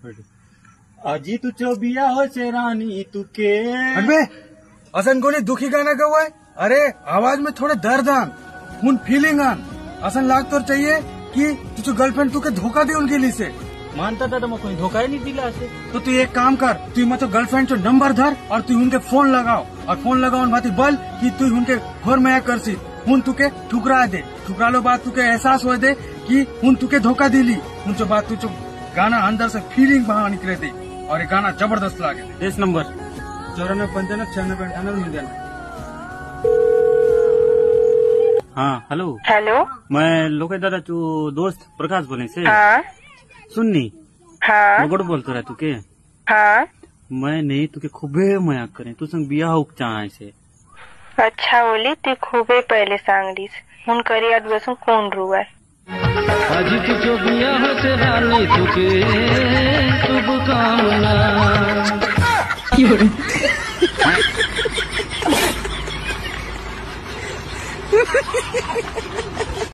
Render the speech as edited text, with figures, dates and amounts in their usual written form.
अजी तुझो बिया हो से रानी तुके अबे असन कोणी दुखी गाना गवाय अरे आवाज में थोड़े दर्द आन उन फीलिंग आन असन लाग तो चाहिए कि तुझे गर्लफ्रेंड तुके धोखा दे उनके लिए से मानता था तो मैं कोई धोखा ही नहीं दिला से। तो तू एक काम कर तू मतलब गर्लफ्रेंड जो नंबर धर और तू उनके फोन लगाओ और फोन लगाओ भाती बल कि तू उनके घर में कर सी उन तुके ठुकरा दे ठुकरा लो बात तुके एहसास हो दे कि उन तुके धोखा दिली उन जो बात तू गाना अंदर से फीलिंग बाहर निकले थी और ये गाना जबरदस्त लागे। इस नंबर 94 हाँ हेलो हेलो मैं लोके दादा तू दोस्त प्रकाश बोले से हाँ सुननी हाँ मगड़ बोलतो रहा तुके हाँ मैं नहीं तुके खूबे मयाक करे तू संग बिया होक चाहे से अच्छा बोली तू खूबे पहले सांगलीस हुन करियात बसून कोण रुवाय अजी तुझो बिया हो से रानी तुके शुभकामना